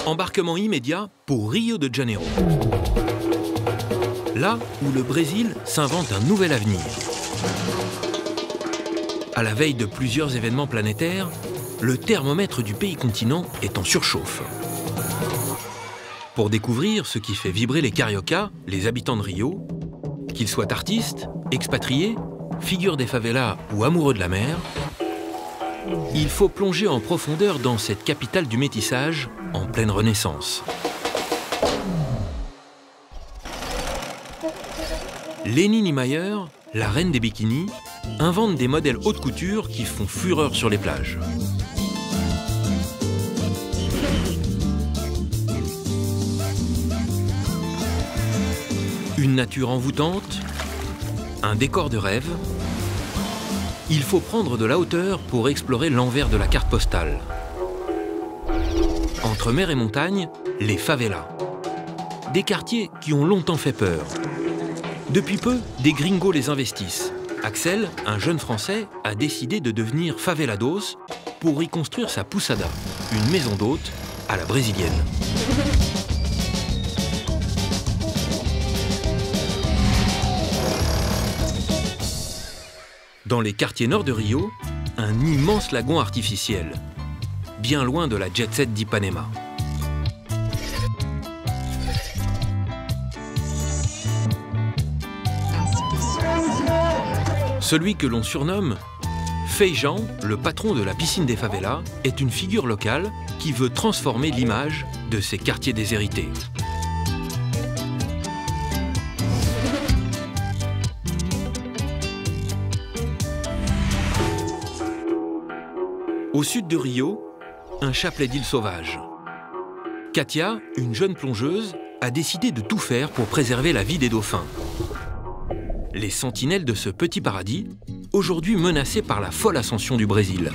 Embarquement immédiat pour Rio de Janeiro. Là où le Brésil s'invente un nouvel avenir. À la veille de plusieurs événements planétaires, le thermomètre du pays continent est en surchauffe. Pour découvrir ce qui fait vibrer les cariocas, les habitants de Rio, qu'ils soient artistes, expatriés, figures des favelas ou amoureux de la mer, il faut plonger en profondeur dans cette capitale du métissage en pleine renaissance. Lénie Niemeyer, la reine des bikinis, invente des modèles haute couture qui font fureur sur les plages. Une nature envoûtante, un décor de rêve. Il faut prendre de la hauteur pour explorer l'envers de la carte postale. Entre mer et montagne, les favelas. Des quartiers qui ont longtemps fait peur. Depuis peu, des gringos les investissent. Axel, un jeune Français, a décidé de devenir favelados pour y construire sa pousada, une maison d'hôte à la brésilienne. Dans les quartiers nord de Rio, un immense lagon artificiel, bien loin de la jet-set d'Ipanema. Celui que l'on surnomme Feijão, le patron de la piscine des favelas, est une figure locale qui veut transformer l'image de ces quartiers déshérités. Au sud de Rio, un chapelet d'îles sauvages. Katia, une jeune plongeuse, a décidé de tout faire pour préserver la vie des dauphins. Les sentinelles de ce petit paradis, aujourd'hui menacées par la folle ascension du Brésil.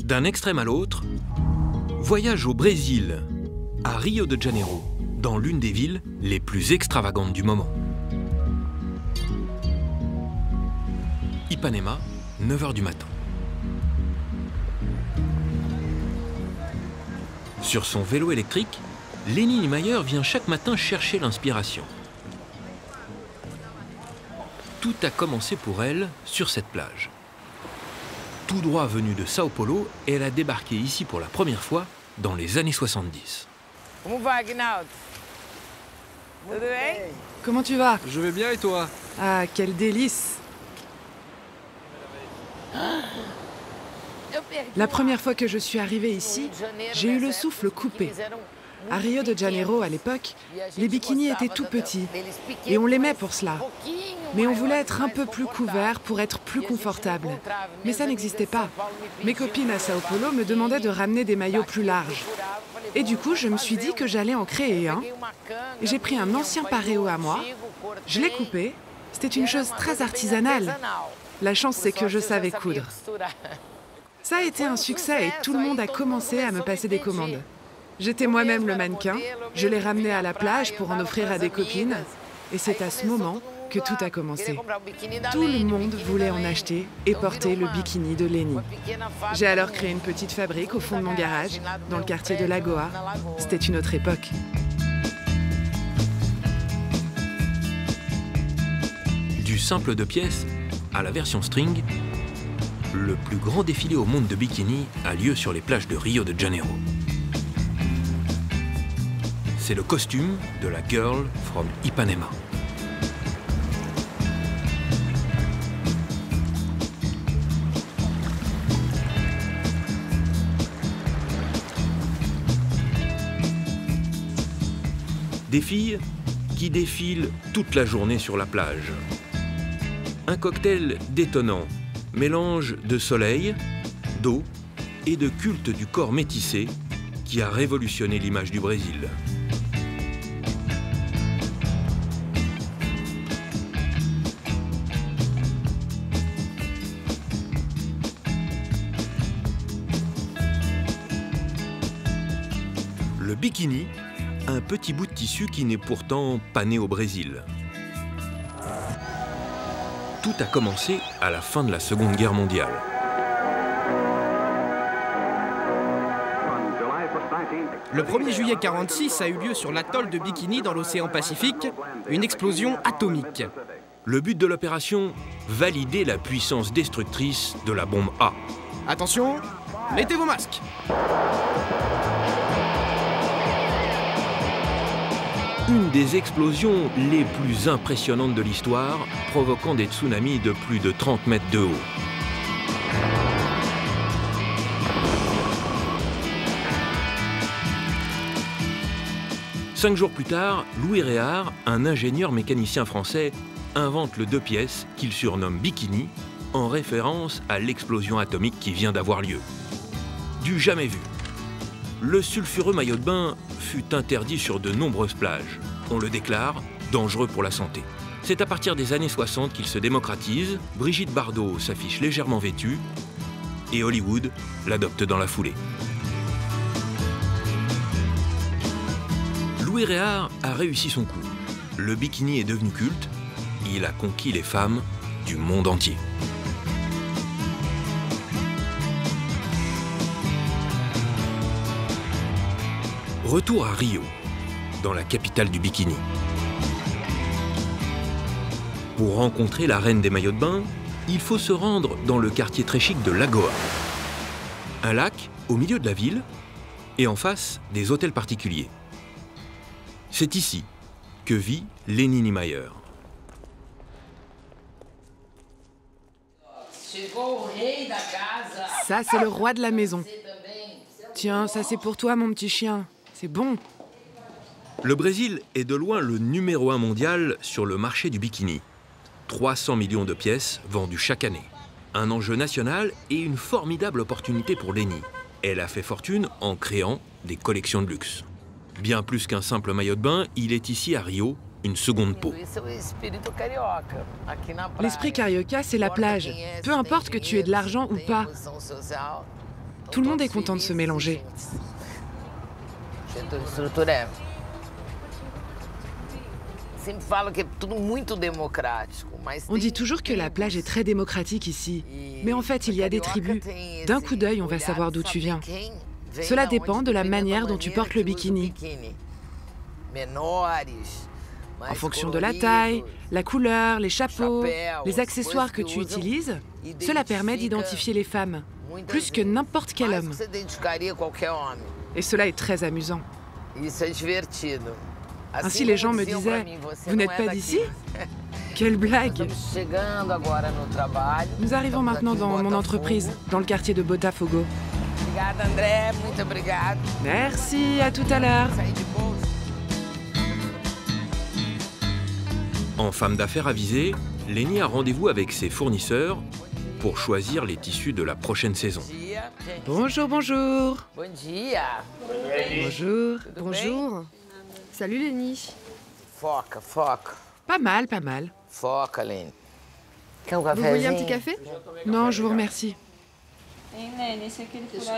D'un extrême à l'autre, voyage au Brésil, à Rio de Janeiro, dans l'une des villes les plus extravagantes du moment. Ipanema, 9 h du matin. Sur son vélo électrique, Lénie Niemeyer vient chaque matin chercher l'inspiration. Tout a commencé pour elle sur cette plage. Tout droit venue de Sao Paulo, elle a débarqué ici pour la première fois dans les années 70. Comment tu vas? Je vais bien et toi? Ah, quel délice! La première fois que je suis arrivée ici, j'ai eu le souffle coupé. À Rio de Janeiro, à l'époque, les bikinis étaient tout petits et on l'aimait pour cela. Mais on voulait être un peu plus couvert pour être plus confortable. Mais ça n'existait pas. Mes copines à Sao Paulo me demandaient de ramener des maillots plus larges. Et du coup, je me suis dit que j'allais en créer un. J'ai pris un ancien paréo à moi, je l'ai coupé. C'était une chose très artisanale. La chance, c'est que je savais coudre. Ça a été un succès et tout le monde a commencé à me passer des commandes. J'étais moi-même le mannequin, je l'ai ramené à la plage pour en offrir à des copines. Et c'est à ce moment que tout a commencé. Tout le monde voulait en acheter et porter le bikini de Lénie. J'ai alors créé une petite fabrique au fond de mon garage, dans le quartier de Lagoa. C'était une autre époque. Du simple 2 pièces à la version string, le plus grand défilé au monde de bikini a lieu sur les plages de Rio de Janeiro. C'est le costume de la Girl from Ipanema. Des filles qui défilent toute la journée sur la plage. Un cocktail détonnant, mélange de soleil, d'eau et de culte du corps métissé qui a révolutionné l'image du Brésil. Le bikini, un petit bout de tissu qui n'est pourtant pas né au Brésil. Tout a commencé à la fin de la Seconde Guerre mondiale. Le 1er juillet 1946 a eu lieu sur l'atoll de Bikini dans l'océan Pacifique, une explosion atomique. Le but de l'opération, valider la puissance destructrice de la bombe A. Attention, mettez vos masques. Une des explosions les plus impressionnantes de l'histoire, provoquant des tsunamis de plus de 30 mètres de haut. Cinq jours plus tard, Louis Réard, un ingénieur mécanicien français, invente le 2 pièces qu'il surnomme Bikini, en référence à l'explosion atomique qui vient d'avoir lieu. Du jamais vu. Le sulfureux maillot de bain fut interdit sur de nombreuses plages. On le déclare dangereux pour la santé. C'est à partir des années 60 qu'il se démocratise, Brigitte Bardot s'affiche légèrement vêtue et Hollywood l'adopte dans la foulée. Louis Réard a réussi son coup. Le bikini est devenu culte, il a conquis les femmes du monde entier. Retour à Rio, dans la capitale du bikini. Pour rencontrer la reine des maillots de bain, il faut se rendre dans le quartier très chic de Lagoa. Un lac au milieu de la ville et en face des hôtels particuliers. C'est ici que vit Leni Niemeyer. Ça, c'est le roi de la maison. Tiens, ça c'est pour toi, mon petit chien. C'est bon. Le Brésil est de loin le numéro 1 mondial sur le marché du bikini. 300 millions de pièces vendues chaque année. Un enjeu national et une formidable opportunité pour Leni. Elle a fait fortune en créant des collections de luxe. Bien plus qu'un simple maillot de bain, il est ici à Rio une seconde peau. L'esprit carioca, c'est la plage. Peu importe que tu aies de l'argent ou pas. Tout le monde est content de se mélanger. On dit toujours que la plage est très démocratique ici. Mais en fait, il y a des tribus. D'un coup d'œil, on va savoir d'où tu viens. Cela dépend de la manière dont tu portes le bikini. En fonction de la taille, la couleur, les chapeaux, les accessoires que tu utilises, cela permet d'identifier les femmes, plus que n'importe quel homme. Et cela est très amusant. Ainsi, les gens me disaient « Vous n'êtes pas d'ici ?» Quelle blague! Nous arrivons maintenant dans mon entreprise, dans le quartier de Botafogo. Merci, à tout à l'heure. En femme d'affaires avisée, Leni a rendez-vous avec ses fournisseurs pour choisir les tissus de la prochaine saison. Bonjour, bonjour. Bonjour. Bonjour. Salut Leni. Pas mal, pas mal. Vous voulez un petit café? Non, je vous remercie.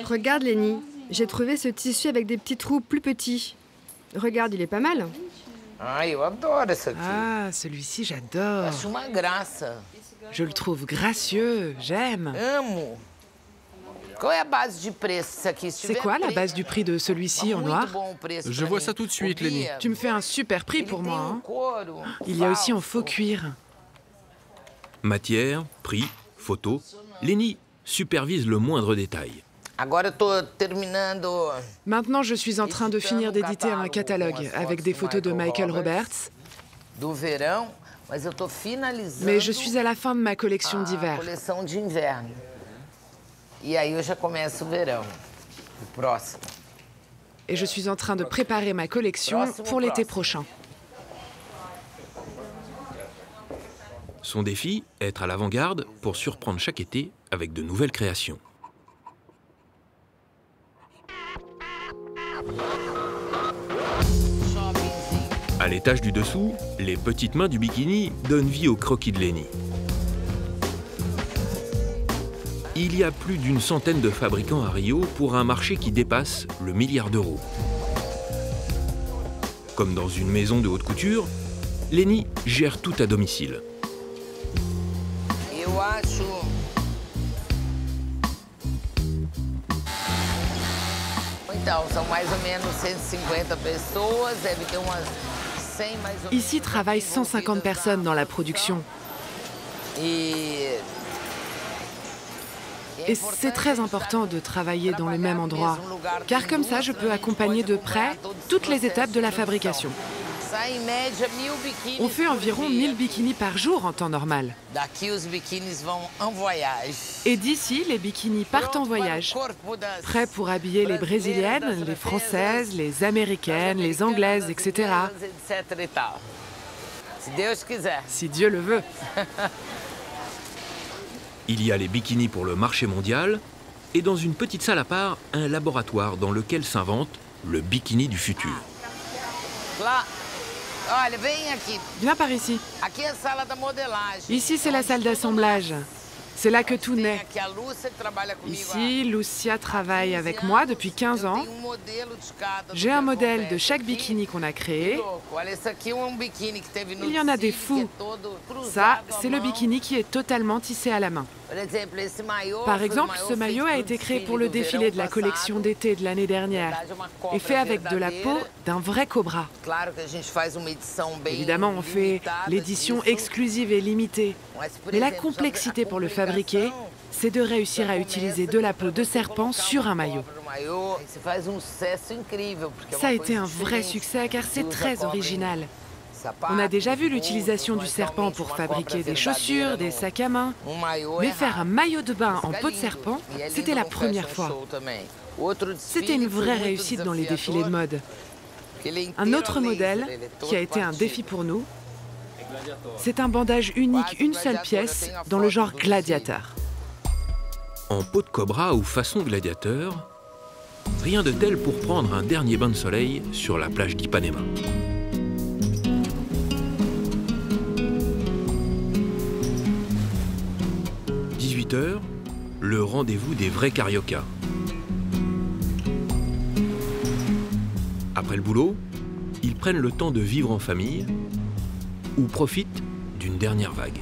Regarde Leni, j'ai trouvé ce tissu avec des petits trous plus petits. Regarde, il est pas mal. Ah, celui-ci, j'adore. Je le trouve gracieux, j'aime. C'est quoi la base du prix de celui-ci en noir? Je vois ça tout de suite, Leni. Tu me fais un super prix pour moi, hein. Il y a aussi en faux cuir. Matière, prix, photo, Leni supervise le moindre détail. Maintenant, je suis en train de finir d'éditer un catalogue avec des photos de Michael Roberts. Mais je suis à la fin de ma collection d'hiver. Et je suis en train de préparer ma collection pour l'été prochain. Son défi, être à l'avant-garde pour surprendre chaque été avec de nouvelles créations. À l'étage du dessous, les petites mains du bikini donnent vie au croquis de Leni. Il y a plus d'une centaine de fabricants à Rio pour un marché qui dépasse le milliard d'euros. Comme dans une maison de haute couture, Leni gère tout à domicile. Ici travaillent 150 personnes dans la production. Et c'est très important de travailler dans le même endroit, car comme ça, je peux accompagner de près toutes les étapes de la fabrication. On fait environ 1000 bikinis par jour en temps normal. Et d'ici, les bikinis partent en voyage, prêts pour habiller les Brésiliennes, les Françaises, les Américaines, les Anglaises, etc. Si Dieu le veut. Il y a les bikinis pour le marché mondial et dans une petite salle à part, un laboratoire dans lequel s'invente le bikini du futur. Viens par ici. Ici, c'est la salle d'assemblage. C'est là que tout naît. Ici, Lucia travaille avec moi depuis 15 ans. J'ai un modèle de chaque bikini qu'on a créé. Il y en a des fous. Ça, c'est le bikini qui est totalement tissé à la main. Par exemple, ce maillot a été créé pour le défilé de la collection d'été de l'année dernière et fait avec de la peau d'un vrai cobra. Évidemment, on fait l'édition exclusive et limitée. Mais la complexité pour le fabriquer, c'est de réussir à utiliser de la peau de serpent sur un maillot. Ça a été un vrai succès car c'est très original. On a déjà vu l'utilisation du serpent pour fabriquer des chaussures, des sacs à main, mais faire un maillot de bain en peau de serpent, c'était la première fois. C'était une vraie réussite dans les défilés de mode. Un autre modèle, qui a été un défi pour nous, c'est un bandage unique, une seule pièce, dans le genre gladiateur. En peau de cobra ou façon gladiateur, rien de tel pour prendre un dernier bain de soleil sur la plage d'Ipanema. 18h, le rendez-vous des vrais cariocas. Après le boulot, ils prennent le temps de vivre en famille ou profitent d'une dernière vague.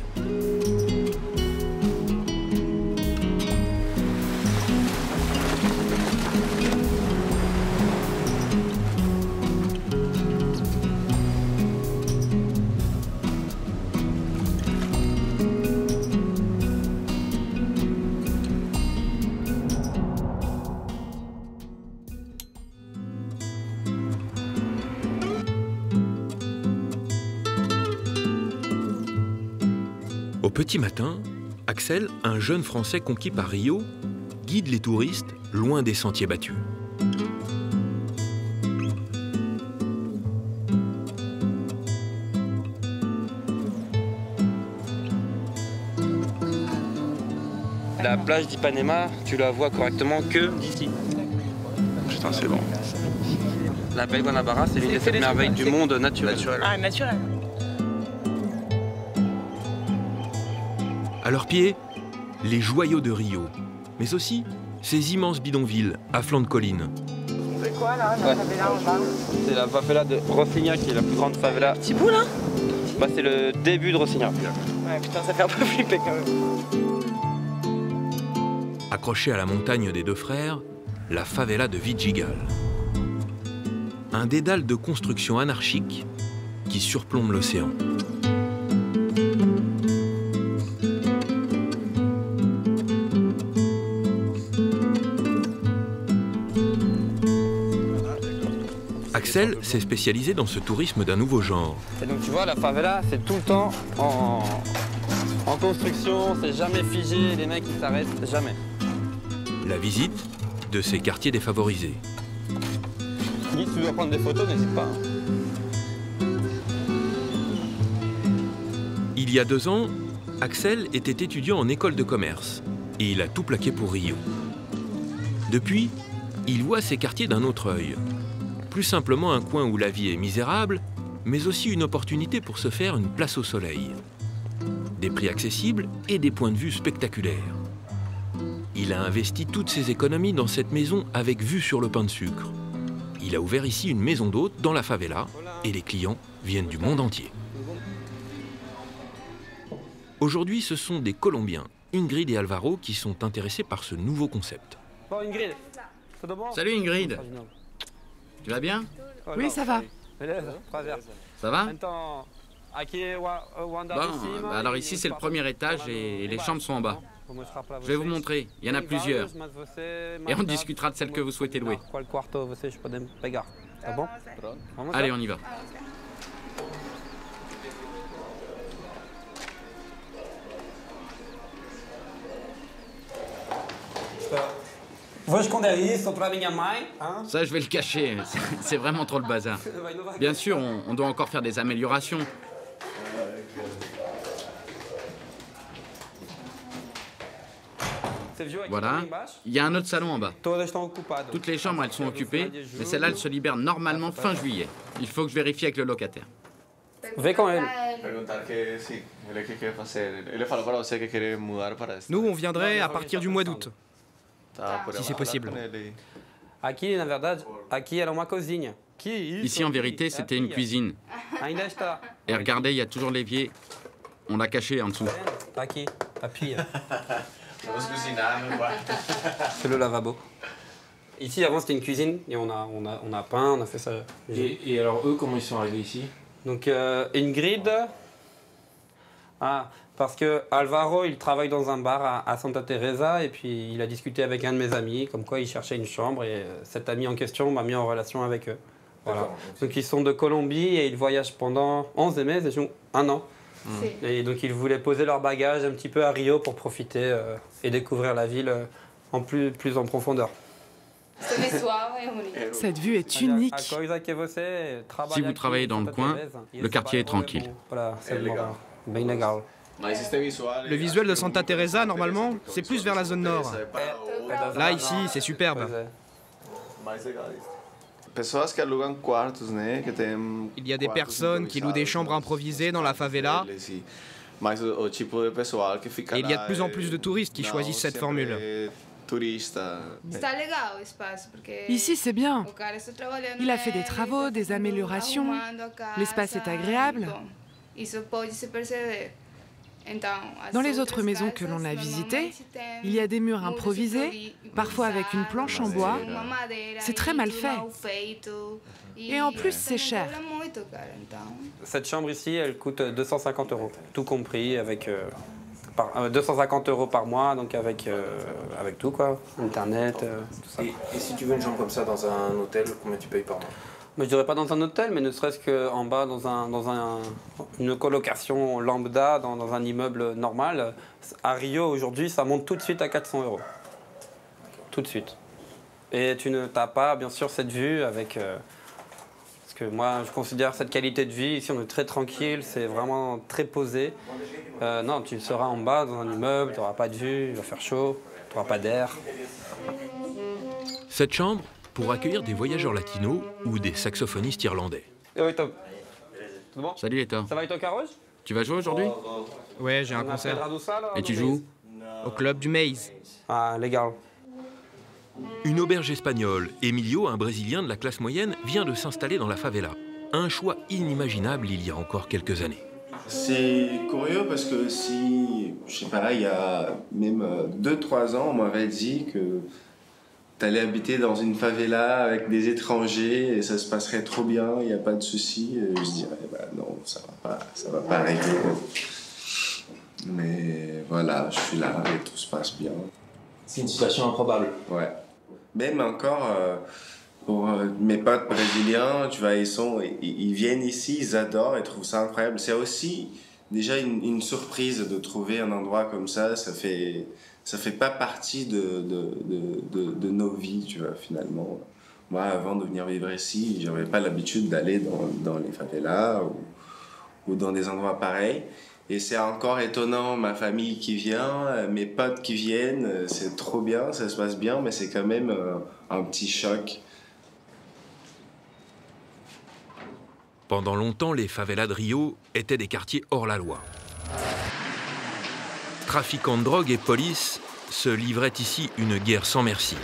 Au petit matin, Axel, un jeune Français conquis par Rio, guide les touristes loin des sentiers battus. La plage d'Ipanema, tu la vois correctement que d'ici. Putain, c'est bon. La baie Guanabara, c'est l'une des 7 merveilles du monde naturel. Ah, naturel. À leurs pieds, les joyaux de Rio, mais aussi ces immenses bidonvilles à flanc de collines. C'est quoi là, la favela en bas? C'est la favela de Rocinha qui est la plus grande favela. Petit bout là? Bah, c'est le début de Rocinha. Ouais, putain, ça fait un peu flipper quand même. Accrochée à la montagne des deux frères, la favela de Vidigal. Un dédale de construction anarchique qui surplombe l'océan. Axel s'est spécialisé dans ce tourisme d'un nouveau genre. Et donc tu vois, la favela, c'est tout le temps en construction, c'est jamais figé, les mecs ils s'arrêtent jamais. La visite de ces quartiers défavorisés. Si tu dois prendre des photos, n'hésite pas. Il y a 2 ans, Axel était étudiant en école de commerce et il a tout plaqué pour Rio. Depuis, il voit ces quartiers d'un autre œil. Plus simplement un coin où la vie est misérable, mais aussi une opportunité pour se faire une place au soleil. Des prix accessibles et des points de vue spectaculaires. Il a investi toutes ses économies dans cette maison avec vue sur le pain de sucre. Il a ouvert ici une maison d'hôte dans la favela et les clients viennent du monde entier. Aujourd'hui, ce sont des Colombiens, Ingrid et Alvaro, qui sont intéressés par ce nouveau concept. Bon, Ingrid, tout bon? Salut Ingrid. Tu vas bien? Oui, ça va. Ça va? Bon, alors ici c'est le premier étage et les chambres sont en bas. Je vais vous montrer, il y en a plusieurs. Et on discutera de celle que vous souhaitez louer. Allez, on y va. Ça, je vais le cacher. C'est vraiment trop le bazar. Bien sûr, on doit encore faire des améliorations. Voilà. Il y a un autre salon en bas. Toutes les chambres, elles sont occupées, mais celle-là, elle se libère normalement fin juillet. Il faut que je vérifie avec le locataire. Nous, on viendrait à partir du mois d'août, si c'est possible. Ici, en vérité, c'était une cuisine. Et regardez, il y a toujours l'évier. On l'a caché en dessous. C'est le lavabo. Ici, avant, c'était une cuisine et on a peint, on a fait ça. Et alors, eux, comment ils sont arrivés ici? Donc, Ingrid, parce que Alvaro, il travaille dans un bar à Santa Teresa et puis il a discuté avec un de mes amis, comme quoi il cherchait une chambre et cet ami en question m'a mis en relation avec eux. Voilà. Donc, ils sont de Colombie et ils voyagent pendant 11 meses, ils ont 1 an. Et donc ils voulaient poser leur bagage un petit peu à Rio pour profiter et découvrir la ville plus en profondeur. Cette vue est unique. Si vous travaillez dans le coin, le quartier est tranquille. Le visuel de Santa Teresa, normalement, c'est plus vers la zone nord. Là, ici, c'est superbe. Il y a des personnes qui louent des chambres improvisées dans la favela. Et il y a de plus en plus de touristes qui choisissent cette formule. Ici, c'est bien. Il a fait des travaux, des améliorations. L'espace est agréable. Dans les autres maisons que l'on a visitées, il y a des murs improvisés, parfois avec une planche en bois. C'est très mal fait. Et en plus, c'est cher. Cette chambre ici, elle coûte 250 €, tout compris, avec 250 € par mois, donc avec tout, quoi, Internet, tout ça. Et si tu veux une chambre comme ça dans un hôtel, combien tu payes par mois? Je dirais pas dans un hôtel, mais ne serait-ce qu'en bas, dans une colocation lambda, dans un immeuble normal. À Rio, aujourd'hui, ça monte tout de suite à 400 €. Tout de suite. Et tu n'as pas, bien sûr, cette vue avec... parce que moi, je considère cette qualité de vie, ici, on est très tranquille, c'est vraiment très posé. Non, tu seras en bas, dans un immeuble, tu n'auras pas de vue, il va faire chaud, tu n'auras pas d'air. Cette chambre pour accueillir des voyageurs latinos ou des saxophonistes irlandais. Salut Etor. Ça va, Etor Carros? Tu vas jouer aujourd'hui? Ouais, j'ai un concert. Et tu joues? Au club du Maze. Ah, légal. Une auberge espagnole, Emilio, un Brésilien de la classe moyenne, vient de s'installer dans la favela. Un choix inimaginable il y a encore quelques années. C'est curieux parce que si, je sais pas, il y a même 2-3 ans, on m'avait dit que t'allais habiter dans une favela avec des étrangers et ça se passerait trop bien, il n'y a pas de souci. Je dirais, bah non, ça va pas arriver. Mais voilà, je suis là et tout se passe bien. C'est une situation improbable. Ouais. Même encore, pour mes potes brésiliens, tu vois, ils viennent ici, ils adorent, ils trouvent ça incroyable. C'est aussi déjà une surprise de trouver un endroit comme ça. Ça fait pas partie de nos vies, tu vois, finalement. Moi, avant de venir vivre ici, j'avais pas l'habitude d'aller dans les favelas ou dans des endroits pareils. Et c'est encore étonnant, ma famille qui vient, mes potes qui viennent, c'est trop bien, ça se passe bien, mais c'est quand même un petit choc. Pendant longtemps, les favelas de Rio étaient des quartiers hors la loi. Trafiquants de drogue et police se livraient ici une guerre sans merci.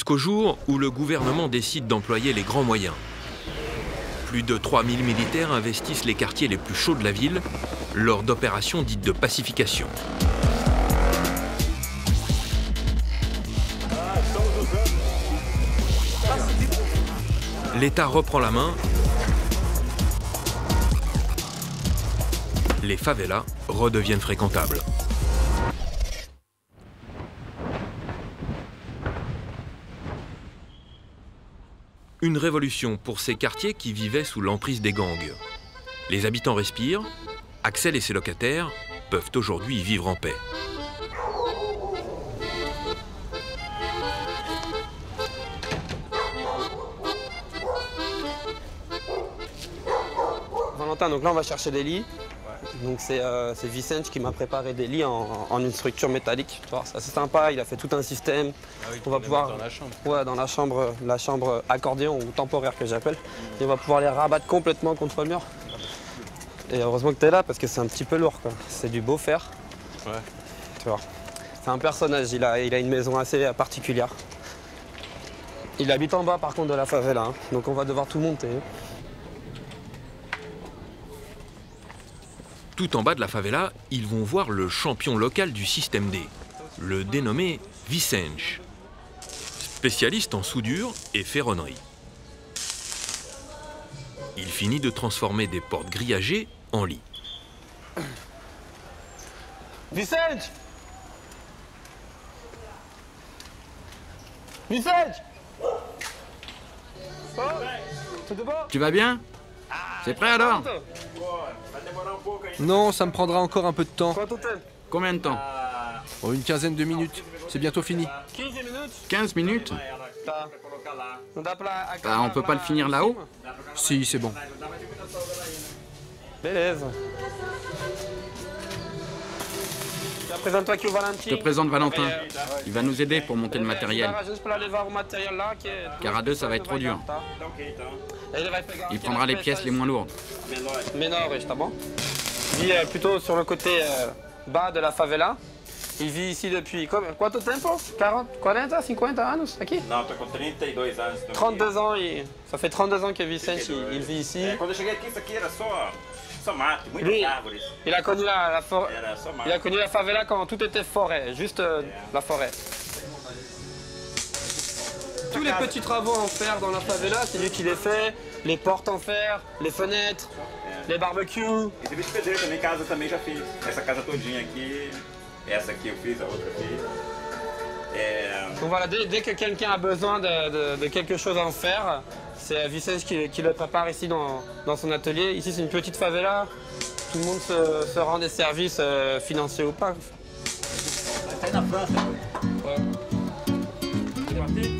Jusqu'au jour où le gouvernement décide d'employer les grands moyens. Plus de 3000 militaires investissent les quartiers les plus chauds de la ville lors d'opérations dites de pacification. L'État reprend la main. Les favelas redeviennent fréquentables. Une révolution pour ces quartiers qui vivaient sous l'emprise des gangs. Les habitants respirent, Axel et ses locataires peuvent aujourd'hui y vivre en paix. Valentin, donc là on va chercher des lits. Donc c'est Vicente qui m'a préparé des lits en une structure métallique. Tu vois, c'est assez sympa, il a fait tout un système. Ah oui, on va pouvoir dans la chambre. Ouais, dans la chambre accordéon ou temporaire que j'appelle. Et on va pouvoir les rabattre complètement contre le mur. Et heureusement que tu es là parce que c'est un petit peu lourd, quoi. C'est du beau fer. Ouais. Tu vois. C'est un personnage, il a une maison assez particulière. Il habite en bas par contre de la favela, hein. Donc on va devoir tout monter. Tout en bas de la favela, ils vont voir le champion local du système D, le dénommé Vicente, spécialiste en soudure et ferronnerie. Il finit de transformer des portes grillagées en lits. Vicente! Vicente! Tu vas bien? C'est prêt alors? Non, ça me prendra encore un peu de temps. Combien de temps? Oh, une quinzaine de minutes. C'est bientôt fini. 15 minutes? Bah, on peut pas le finir là-haut? Si, c'est bon. Beleza. Je te présente Valentin. Il va nous aider pour monter le matériel. Car à deux, ça va être trop dur. Il prendra les pièces les moins lourdes. Menor, tá bom? Il vit plutôt sur le côté bas de la favela. Il vit ici depuis quanto tempo? 40, 40, 50 anos aqui? Não, tô com 32 anos. 32 ans, ça fait 32 ans que Vicente il vit ici. Quando eu cheguei aqui, isso aqui era só mato, muitas Lui, árvores. il a connu la forêt. Era só mato. Il a connu la favela quand tout était forêt, juste la forêt. Tous les petits travaux en fer dans la favela, c'est lui qui les fait. Les portes en fer, les fenêtres, les barbecues. E serviço de pedreiro também, casa também já fiz. Essa casa todinha aqui, essa aqui eu fiz, a outra eu fiz. Donc voilà, dès que quelqu'un a besoin de quelque chose en fer, c'est Vicente qui le prépare ici dans son atelier. Ici c'est une petite favela, tout le monde se rend des services financiers ou pas. Sai na França. Ouais.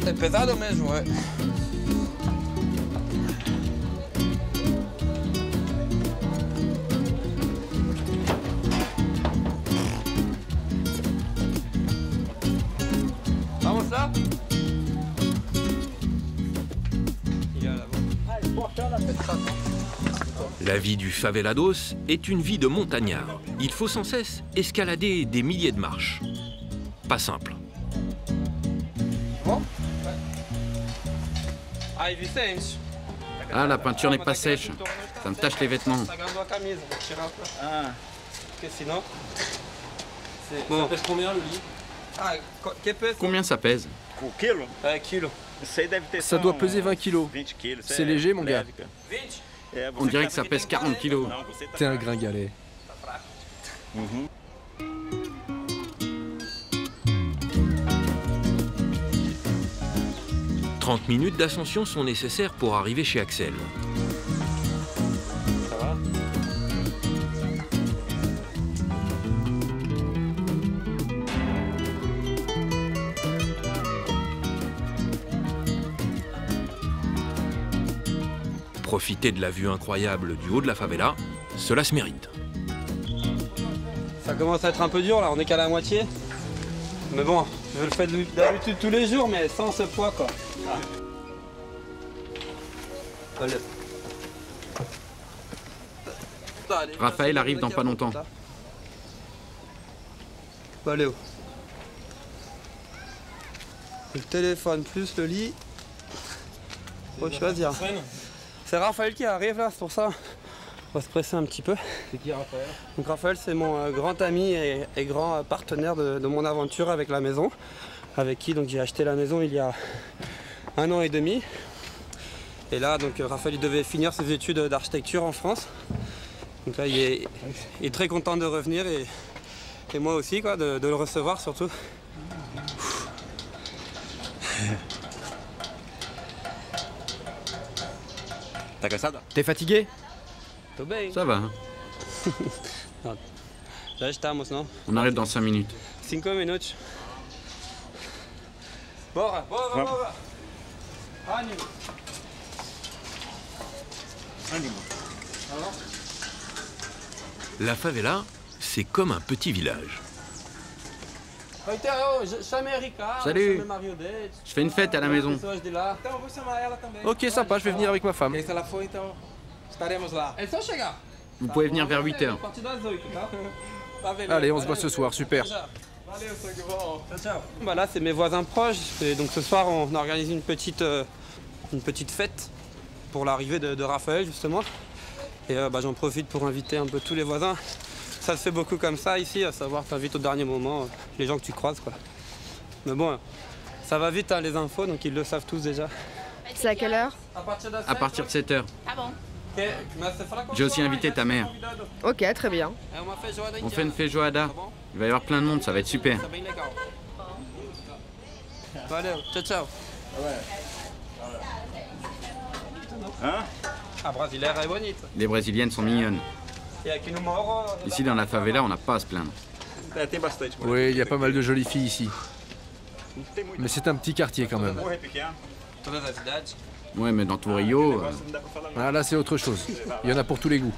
É pesado mesmo, ouais. Vamos là? Il est à l'avant. La vie du favelados est une vie de montagnard. Il faut sans cesse escalader des milliers de marches. Pas simple. Ah, la peinture n'est pas sèche. Ça me tache les vêtements. Bon. Ça pèse combien le lit? Combien ça pèse? O quilo? Kilo. Isso aí deve ter Ça doit peser 20 kilos. 20 quilos. C'est léger, mon gars. On dirait que ça pèse 40 kilos. T'es un gringalet. 30 minutes d'ascension sont nécessaires pour arriver chez Axel. Ça va? Profiter de la vue incroyable du haut de la favela, cela se mérite. Ça commence à être un peu dur là, on est qu'à la moitié. Mais bon, je le fais d'habitude tous les jours, mais sans ce poids quoi. Allez. Raphaël arrive dans pas longtemps. Valeu. Le téléphone plus le lit. Faut choisir. C'est Raphaël qui arrive là, c'est pour ça. On va se presser un petit peu. C'est qui Raphaël? Donc Raphaël, c'est mon grand ami et grand partenaire de mon aventure avec la maison. Avec qui donc j'ai acheté la maison il y a 1 an et demi. Et là, donc Raphaël il devait finir ses études d'architecture en France. Donc là, il est très content de revenir et moi aussi, quoi, de le recevoir surtout. T'es fatigué? Ça va, hein. Já estamos, non? On arrive dans 5 minutes. 5 minutes. Bora, bora, bora. Ânimo. La favela, c'est comme un petit village. Salut. Je fais une fête à la maison. Ok, sympa, je vais venir avec ma femme. Vous pouvez venir vers 8 h. Allez, on se voit ce soir, super. Bah là, c'est mes voisins proches. Et donc ce soir, on organise une petite fête pour l'arrivée de Raphaël, justement. Et j'en profite pour inviter un peu tous les voisins. Ça se fait beaucoup comme ça ici, à savoir t'invites au dernier moment les gens que tu croises, quoi. Mais bon, ça va vite, hein, les infos, donc ils le savent tous déjà. C'est à quelle heure? À partir de 7 h. Ah bon? J'ai aussi invité ta mère. Ok, très bien. On fait une feijoada. Il va y avoir plein de monde, ça va être super. Allez, ciao, ciao. Hein? Ah, brasileira est bonite. Les Brésiliennes sont mignonnes. Ici, dans la favela, on n'a pas à se plaindre. Oui, il y a pas mal de jolies filles ici. Mais c'est un petit quartier quand même. Ouais, mais dans tout Rio... Ah, là, c'est autre chose. Il y en a pour tous les goûts.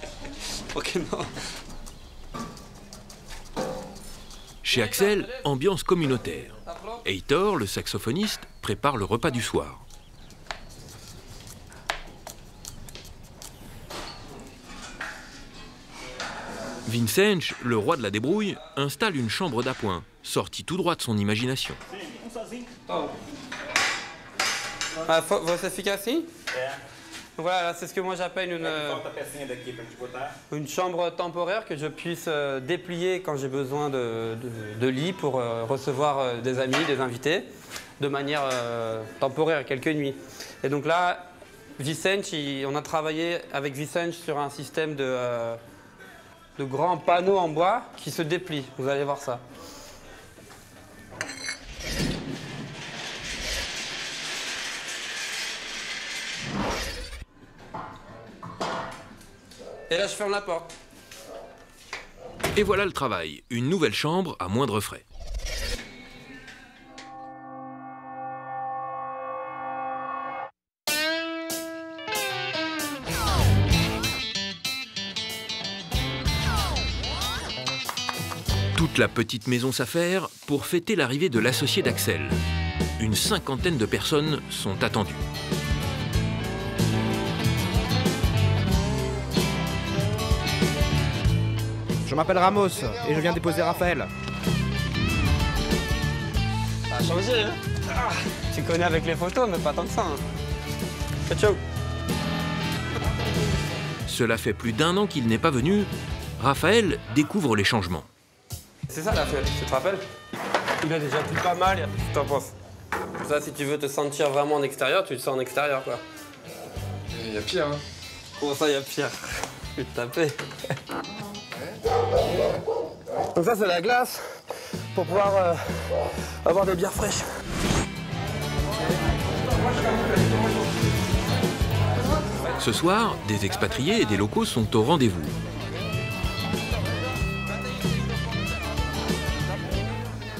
Ok, non. Chez Axel, ambiance communautaire. Heitor, le saxophoniste, prépare le repas du soir. Vicente, le roi de la débrouille, installe une chambre d'appoint, sortie tout droit de son imagination. Ah, você fica assim? Voilà, c'est ce que moi j'appelle une chambre temporaire que je puisse déplier quand j'ai besoin de lit pour recevoir des amis, des invités, de manière temporaire, quelques nuits. Et donc là, Vicente, on a travaillé avec Vicente sur un système de grands panneaux en bois qui se déplient. Vous allez voir ça. Et là, je ferme la porte. Et voilà le travail, une nouvelle chambre à moindre frais. Toute la petite maison s'affaire pour fêter l'arrivée de l'associé d'Axel. Une 50aine de personnes sont attendues. Je m'appelle Ramos et je viens déposer Raphaël. Ça a changé, hein? Tu connais avec les photos, mais pas tant que ça. Hein. Ciao. Cela fait plus d'1 an qu'il n'est pas venu. Raphaël découvre les changements. C'est ça la fête, tu te rappelles? Il a déjà plu pas mal, qu'est-ce que t'en penses? Ça, si tu veux te sentir vraiment en extérieur, tu te sens en extérieur, quoi. Il y a pire, hein. Comment ça, il y a pire? Je vais te taper. Donc ça, c'est la glace pour pouvoir avoir des bières fraîches. Ce soir, des expatriés et des locaux sont au rendez-vous.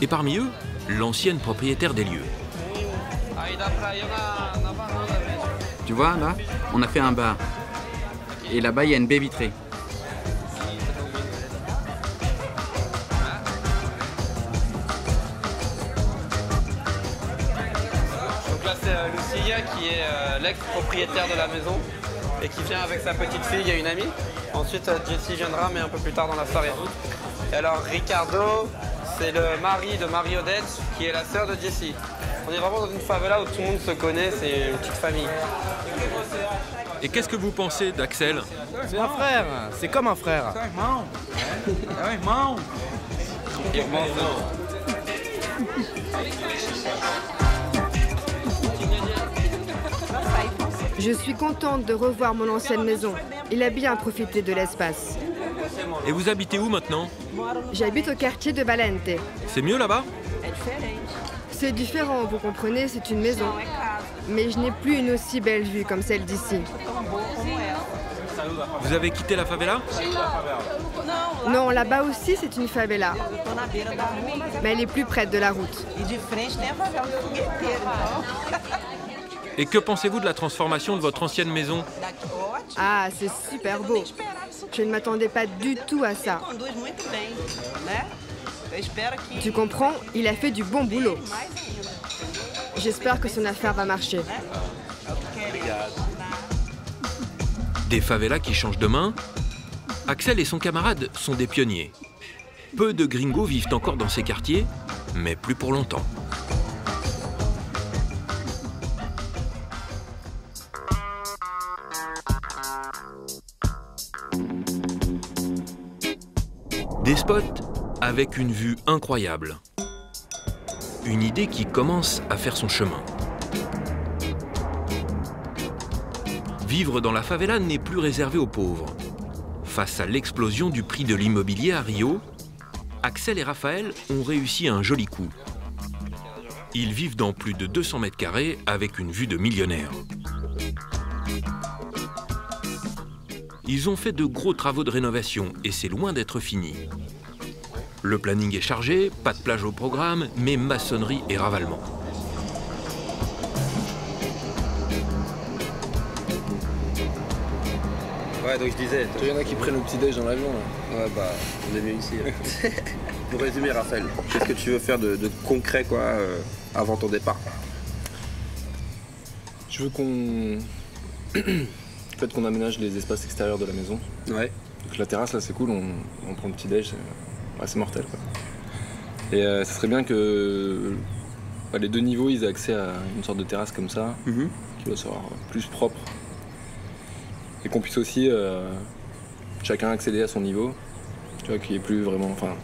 Et parmi eux, l'ancienne propriétaire des lieux. Tu vois, là, on a fait un bar. Et là-bas, il y a une baie vitrée. Donc là, c'est Lucia qui est l'ex-propriétaire de la maison et qui vient avec sa petite fille et une amie. Ensuite, Jessie viendra, mais un peu plus tard dans la soirée. Et alors, Ricardo, c'est le mari de Marie-Odette, qui est la sœur de Jessie. On est vraiment dans une favela où tout le monde se connaît, c'est une petite famille. Et qu'est-ce que vous pensez d'Axel? C'est un frère, c'est comme un frère. Je suis contente de revoir mon ancienne maison. Il a bien profité de l'espace. Et vous habitez où maintenant? J'habite au quartier de Valente. C'est mieux là-bas? C'est différent, vous comprenez, c'est une maison. Mais je n'ai plus une aussi belle vue comme celle d'ici. Vous avez quitté la favela? Non, là-bas aussi, c'est une favela. Mais elle est plus près de la route. Et que pensez-vous de la transformation de votre ancienne maison? Ah, c'est super beau. Je ne m'attendais pas du tout à ça. Tu comprends? Il a fait du bon boulot. J'espère que son affaire va marcher. Des favelas qui changent de main? Axel et son camarade sont des pionniers. Peu de gringos vivent encore dans ces quartiers, mais plus pour longtemps. Des spots avec une vue incroyable. Une idée qui commence à faire son chemin. Vivre dans la favela n'est plus réservé aux pauvres. Face à l'explosion du prix de l'immobilier à Rio, Axel et Raphaël ont réussi un joli coup. Ils vivent dans plus de 200 mètres carrés avec une vue de millionnaire. Ils ont fait de gros travaux de rénovation et c'est loin d'être fini. Le planning est chargé, pas de plage au programme, mais maçonnerie et ravalement. Ouais, donc je disais... Il y en a qui prennent le petit-déj dans l'avion. Ouais, bah, on est mieux ici. Pour résumer, Raphaël, qu'est-ce que tu veux faire de concret quoi, avant ton départ? Je veux qu'on... En fait, qu'on aménage les espaces extérieurs de la maison. Ouais. Donc la terrasse, là, c'est cool, on prend le petit-déj, c'est mortel, quoi. Et ça serait bien que les deux niveaux, ils aient accès à une sorte de terrasse comme ça, qui va se voir plus propre. Et qu'on puisse aussi chacun accéder à son niveau, tu vois, qu'il n'y ait plus vraiment... Enfin,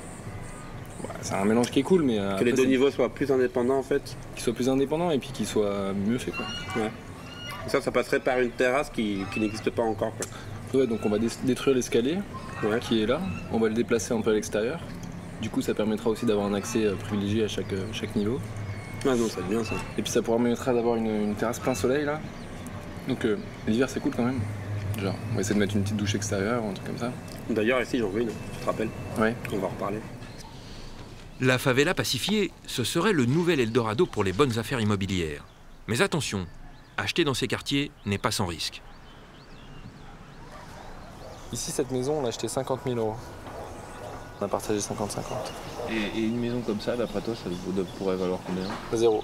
c'est un mélange qui est cool, mais... Que les deux niveaux soient plus indépendants, en fait. Qu'ils soient plus indépendants et puis qu'ils soient mieux faits, quoi. Ouais. Ça passerait par une terrasse qui n'existe pas encore, quoi. Ouais, donc on va détruire l'escalier qui est là, on va le déplacer un peu à l'extérieur. Du coup, ça permettra aussi d'avoir un accès privilégié à chaque niveau. Ah non, ça va être bien ça. Et puis ça permettra d'avoir une terrasse plein soleil là. Donc l'hiver c'est cool quand même. Genre, on va essayer de mettre une petite douche extérieure ou un truc comme ça. D'ailleurs, ici j'en veux une, tu te rappelles? Ouais. On va en reparler. La favela pacifiée, ce serait le nouvel Eldorado pour les bonnes affaires immobilières. Mais attention, acheter dans ces quartiers n'est pas sans risque. Ici, cette maison, on l'a acheté 50 000 €. On a partagé 50-50. Et une maison comme ça, d'après toi, ça pourrait valoir combien? 0.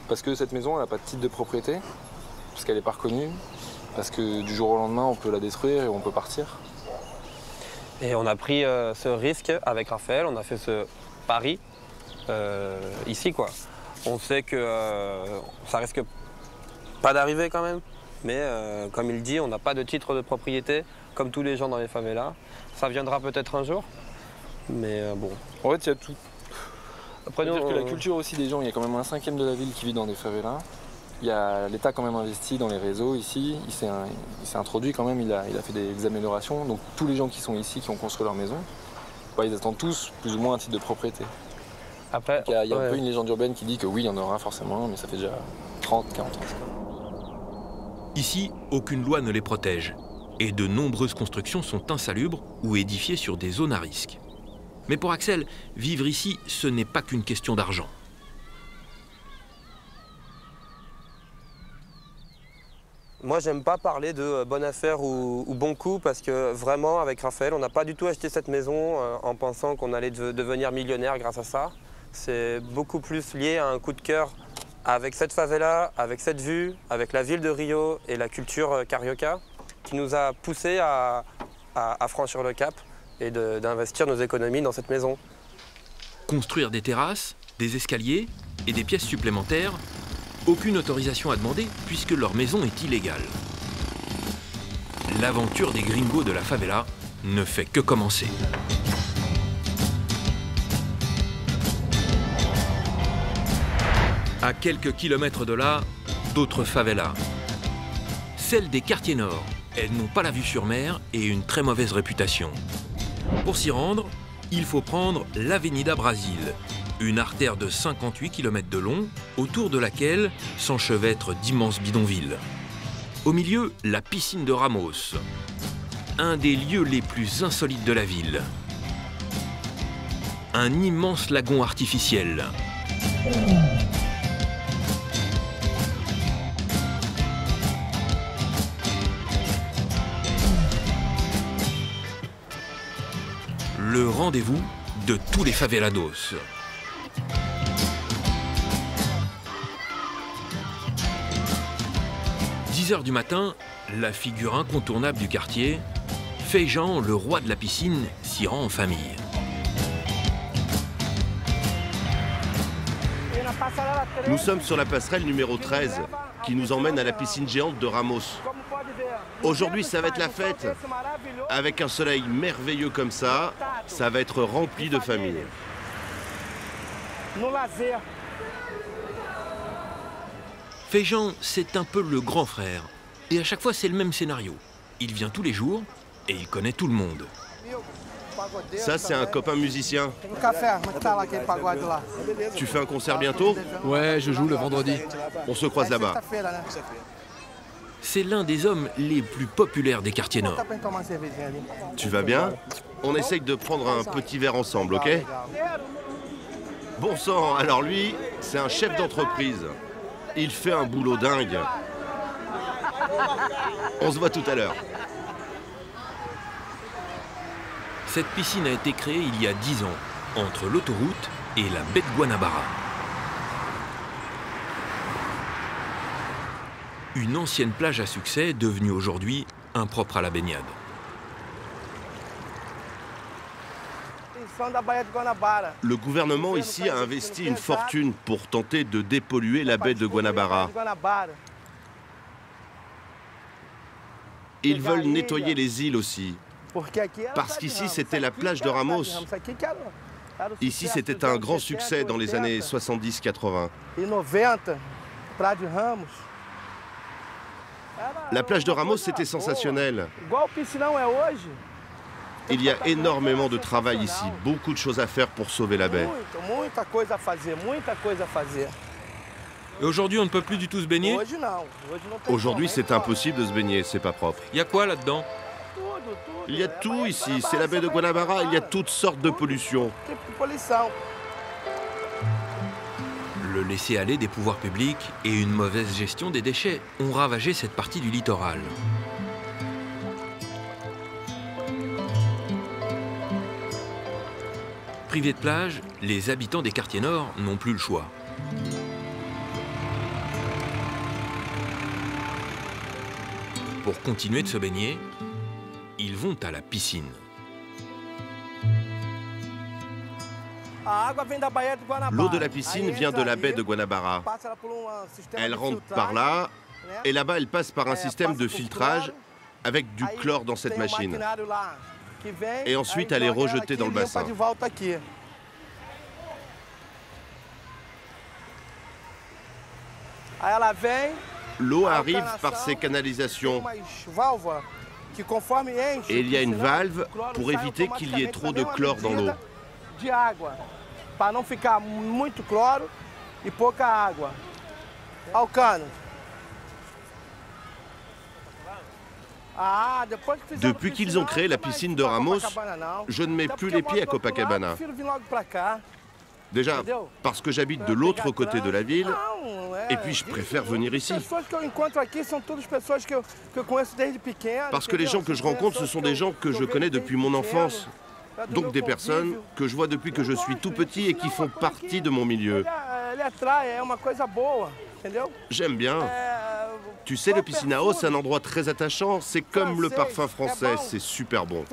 Parce que cette maison, elle n'a pas de titre de propriété, parce qu'elle n'est pas reconnue, parce que du jour au lendemain, on peut la détruire et on peut partir. Et on a pris ce risque avec Raphaël, on a fait ce pari ici, quoi. On sait que ça risque pas d'arriver quand même, mais comme il dit, on n'a pas de titre de propriété, comme tous les gens dans les favelas. Ça viendra peut-être un jour, mais bon. En fait, il y a tout. Après, dire que la culture aussi des gens, il y a quand même 1/5 de la ville qui vit dans des favelas. Il y a l'État quand même investi dans les réseaux ici, il s'est introduit quand même, il a fait des améliorations. Donc tous les gens qui sont ici, qui ont construit leur maison, ils attendent tous plus ou moins un titre de propriété. Après, il y a un peu une légende urbaine qui dit que oui, il y en aura forcément, mais ça fait déjà 30-40 ans. Ici, aucune loi ne les protège. Et de nombreuses constructions sont insalubres ou édifiées sur des zones à risque. Mais pour Axel, vivre ici, ce n'est pas qu'une question d'argent. Moi, j'aime pas parler de bonne affaire ou bon coup parce que vraiment, avec Raphaël, on n'a pas du tout acheté cette maison en pensant qu'on allait devenir millionnaire grâce à ça. C'est beaucoup plus lié à un coup de cœur avec cette favela, avec cette vue, avec la ville de Rio et la culture carioca qui nous a poussé à franchir le cap et d'investir nos économies dans cette maison. Construire des terrasses, des escaliers et des pièces supplémentaires, aucune autorisation à demander puisque leur maison est illégale. L'aventure des gringos de la favela ne fait que commencer. À quelques kilomètres de là, d'autres favelas. Celles des quartiers nord. Elles n'ont pas la vue sur mer et une très mauvaise réputation. Pour s'y rendre, il faut prendre l'Avenida Brasil, une artère de 58 km de long, autour de laquelle s'enchevêtrent d'immenses bidonvilles. Au milieu, la piscine de Ramos, un des lieux les plus insolites de la ville. Un immense lagon artificiel. Le rendez-vous de tous les favelados. « 10 h du matin, la figure incontournable du quartier, Feijão, le roi de la piscine, s'y rend en famille. Nous sommes sur la passerelle numéro 13, qui nous emmène à la piscine géante de Ramos. Aujourd'hui, ça va être la fête. Avec un soleil merveilleux comme ça, ça va être rempli de familles. Feijão, c'est un peu le grand frère. Et à chaque fois, c'est le même scénario. Il vient tous les jours et il connaît tout le monde. Ça, c'est un copain musicien. Tu fais un concert bientôt? Ouais, je joue le vendredi. On se croise là-bas. C'est l'un des hommes les plus populaires des quartiers nord. Tu vas bien? On essaye de prendre un petit verre ensemble, ok? Bon sang, alors lui, c'est un chef d'entreprise. Il fait un boulot dingue. On se voit tout à l'heure. Cette piscine a été créée il y a 10 ans, entre l'autoroute et la baie de Guanabara. Une ancienne plage à succès devenue aujourd'hui impropre à la baignade. Le gouvernement ici a investi une fortune pour tenter de dépolluer la baie de Guanabara. Ils veulent nettoyer les îles aussi. Parce qu'ici, c'était la plage de Ramos. Ici, c'était un grand succès dans les années 70-80. La plage de Ramos, c'était sensationnel. Il y a énormément de travail ici, beaucoup de choses à faire pour sauver la baie. Et aujourd'hui, on ne peut plus du tout se baigner? Aujourd'hui, c'est impossible de se baigner, c'est pas propre. Il y a quoi là-dedans? Il y a tout ici, c'est la baie de Guanabara, il y a toutes sortes de pollutions. Le laisser-aller des pouvoirs publics et une mauvaise gestion des déchets ont ravagé cette partie du littoral. Privés de plage, les habitants des quartiers nord n'ont plus le choix. Pour continuer de se baigner, ils vont à la piscine. L'eau de la piscine vient de la baie de Guanabara. Elle rentre par là, et là-bas, elle passe par un système de filtrage avec du chlore dans cette machine. Et ensuite, elle est rejetée dans le bassin. L'eau arrive par ces canalisations. Et il y a une valve pour éviter qu'il y ait trop de chlore dans l'eau. Depuis qu'ils ont créé la piscine de Ramos, je ne mets plus les pieds à Copacabana. Déjà, parce que j'habite de l'autre côté de la ville, et puis je préfère venir ici. Parce que les gens que je rencontre, ce sont des gens que je connais depuis mon enfance. Donc des personnes que je vois depuis que je suis tout petit et qui font partie de mon milieu. J'aime bien. Tu sais, le Piscinao, c'est un endroit très attachant. C'est comme le parfum français, c'est super bon.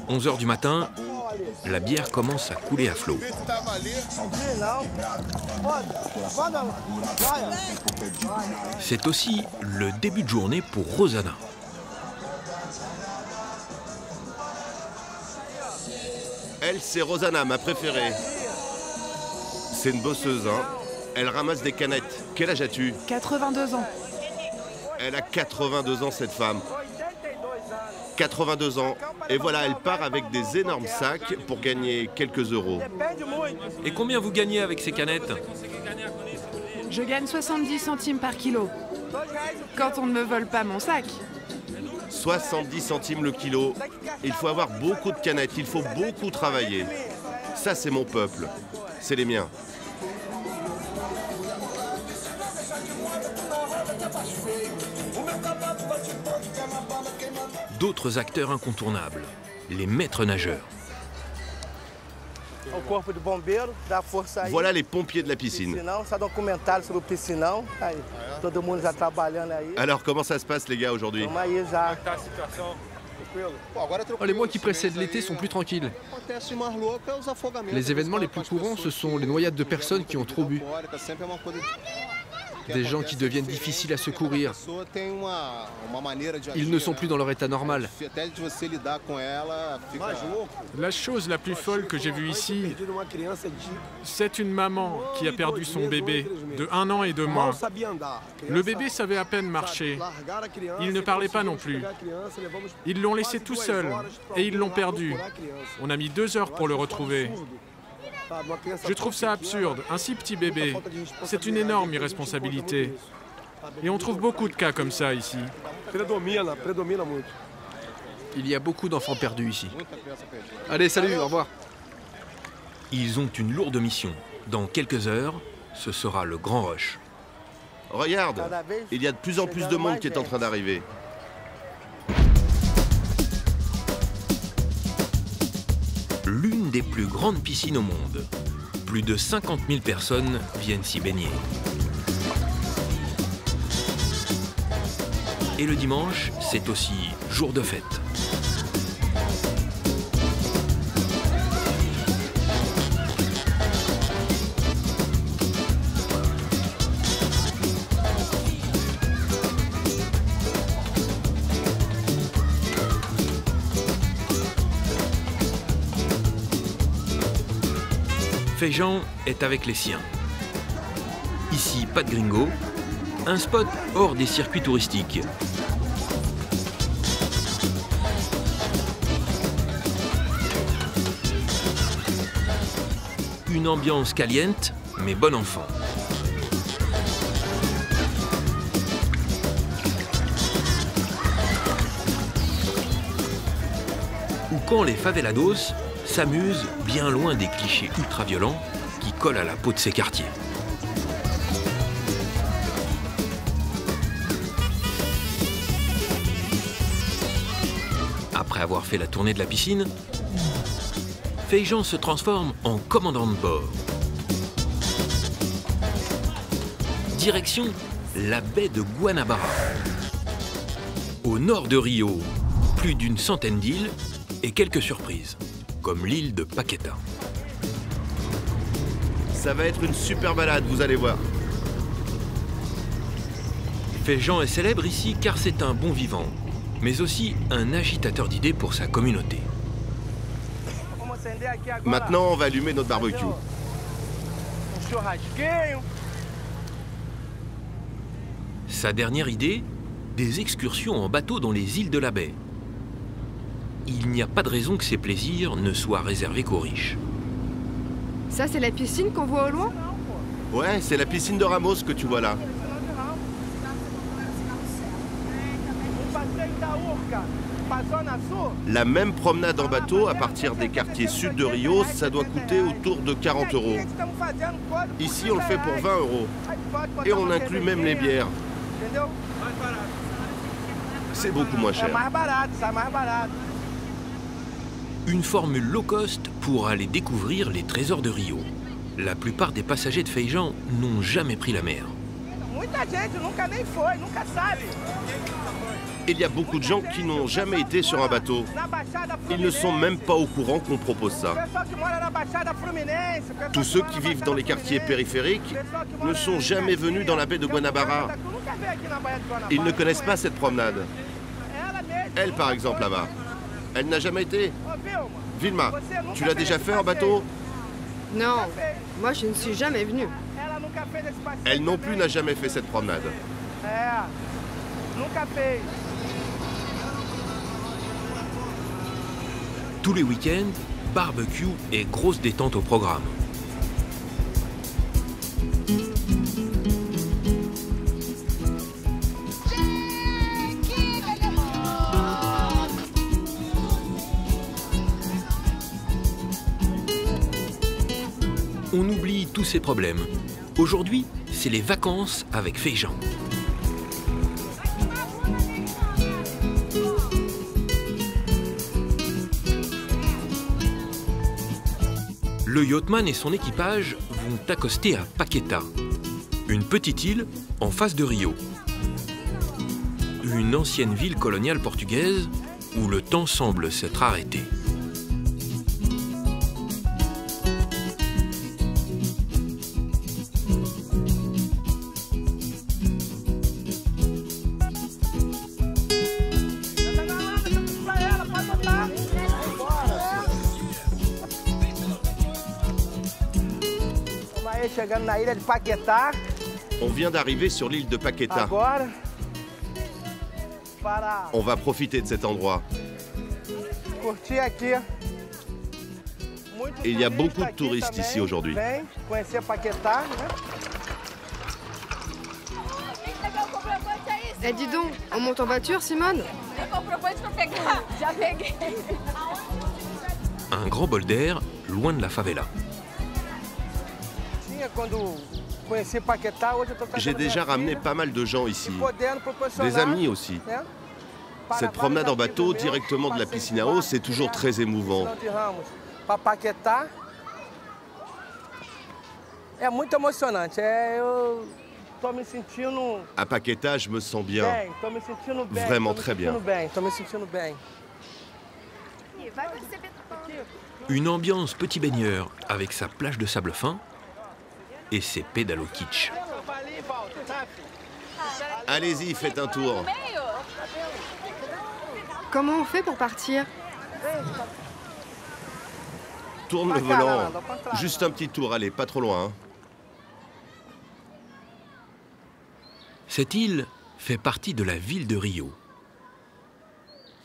11 h du matin, la bière commence à couler à flot. C'est aussi le début de journée pour Rosana. Elle, c'est Rosana, ma préférée. C'est une bosseuse, hein. Elle ramasse des canettes. Quel âge as-tu? 82 ans. Elle a 82 ans, cette femme. 82 ans. Et voilà, elle part avec des énormes sacs pour gagner quelques euros. Et combien vous gagnez avec ces canettes? Je gagne 70 centimes par kilo. Quand on ne me vole pas mon sac. 70 centimes le kilo. Il faut avoir beaucoup de canettes, il faut beaucoup travailler. Ça, c'est mon peuple. C'est les miens. D'autres acteurs incontournables, les maîtres nageurs. Voilà les pompiers de la piscine. Alors, comment ça se passe, les gars, aujourd'hui? Les mois qui précèdent l'été sont plus tranquilles. Les événements les plus courants, ce sont les noyades de personnes qui ont trop bu. Des gens qui deviennent difficiles à secourir. Ils ne sont plus dans leur état normal. La chose la plus folle que j'ai vue ici, c'est une maman qui a perdu son bébé de 1 an et 2 mois. Le bébé savait à peine marcher. Il ne parlait pas non plus. Ils l'ont laissé tout seul et ils l'ont perdu. On a mis 2 heures pour le retrouver. Je trouve ça absurde, un si petit bébé. C'est une énorme irresponsabilité. Et on trouve beaucoup de cas comme ça ici. Il y a beaucoup d'enfants perdus ici. Allez, salut, au revoir. Ils ont une lourde mission. Dans quelques heures, ce sera le grand rush. Regarde, il y a de plus en plus de monde qui est en train d'arriver. L'une des plus grandes piscines au monde. Plus de 50 000 personnes viennent s'y baigner. Et le dimanche, c'est aussi jour de fête. Feijão est avec les siens. Ici, pas de gringo, un spot hors des circuits touristiques. Une ambiance caliente, mais bon enfant. Ou quand les favelados s'amusent bien loin des clichés ultra-violents qui collent à la peau de ces quartiers. Après avoir fait la tournée de la piscine, Feijão se transforme en commandant de bord. Direction la baie de Guanabara. Au nord de Rio, plus d'une centaine d'îles et quelques surprises, comme l'île de Paqueta. Ça va être une super balade, vous allez voir. Feijão est célèbre ici car c'est un bon vivant, mais aussi un agitateur d'idées pour sa communauté. Maintenant, on va allumer notre barbecue. Sa dernière idée, des excursions en bateau dans les îles de la baie. Il n'y a pas de raison que ces plaisirs ne soient réservés qu'aux riches. Ça, c'est la piscine qu'on voit au loin? Ouais, c'est la piscine de Ramos que tu vois là. La même promenade en bateau à partir des quartiers sud de Rio, ça doit coûter autour de 40 €. Ici, on le fait pour 20 €. Et on inclut même les bières. C'est beaucoup moins cher. Une formule low cost pour aller découvrir les trésors de Rio. La plupart des passagers de Feijão n'ont jamais pris la mer. Il y a beaucoup de gens qui n'ont jamais été sur un bateau. Ils ne sont même pas au courant qu'on propose ça. Tous ceux qui vivent dans les quartiers périphériques ne sont jamais venus dans la baie de Guanabara. Ils ne connaissent pas cette promenade. Elle, par exemple, là-bas, elle n'a jamais été. Vilma, tu l'as déjà fait en bateau? Non, moi je ne suis jamais venue. Elle non plus n'a jamais fait cette promenade. Tous les week-ends, barbecue et grosse détente au programme. On oublie tous ces problèmes. Aujourd'hui, c'est les vacances avec Feijan. Le yachtman et son équipage vont accoster à Paquetá, une petite île en face de Rio. Une ancienne ville coloniale portugaise où le temps semble s'être arrêté. On vient d'arriver sur l'île de Paquetá. On va profiter de cet endroit. Il y a beaucoup de touristes ici aujourd'hui. Eh dis donc, on monte en voiture, Simone? Un grand bol d'air, loin de la favela. J'ai déjà ramené pas mal de gens ici, des amis aussi. Cette promenade en bateau directement de la piscine à eau, c'est toujours très émouvant. À Paquetá, je me sens bien, vraiment très bien. Une ambiance petit baigneur avec sa plage de sable fin et ses pédalos kitsch. Allez-y, faites un tour. Comment on fait pour partir? Tourne le volant. Juste un petit tour, allez, pas trop loin. Cette île fait partie de la ville de Rio.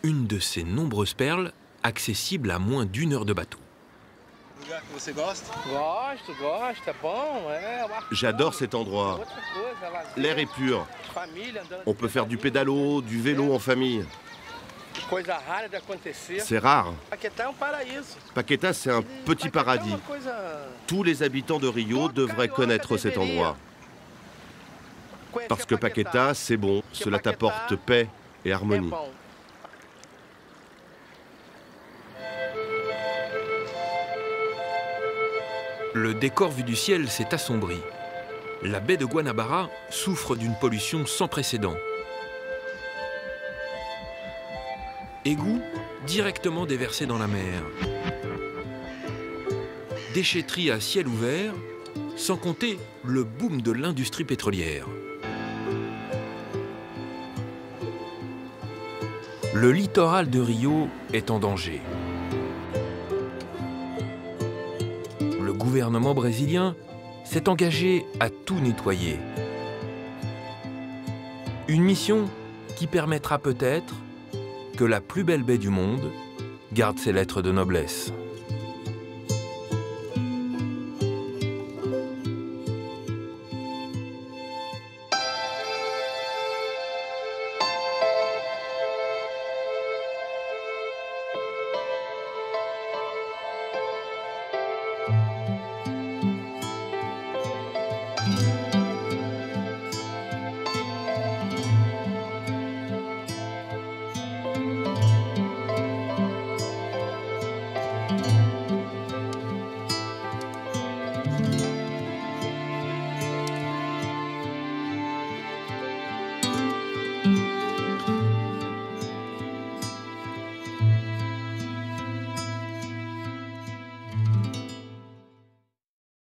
Une de ces nombreuses perles accessible à moins d'1 heure de bateau. J'adore cet endroit. L'air est pur. On peut faire du pédalo, du vélo en famille. C'est rare. Paquetá, c'est un petit paradis. Tous les habitants de Rio devraient connaître cet endroit. Parce que Paquetá, c'est bon, cela t'apporte paix et harmonie. Le décor vu du ciel s'est assombri. La baie de Guanabara souffre d'une pollution sans précédent. Égouts directement déversés dans la mer. Déchetterie à ciel ouvert, sans compter le boom de l'industrie pétrolière. Le littoral de Rio est en danger. Le gouvernement brésilien s'est engagé à tout nettoyer. Une mission qui permettra peut-être que la plus belle baie du monde garde ses lettres de noblesse.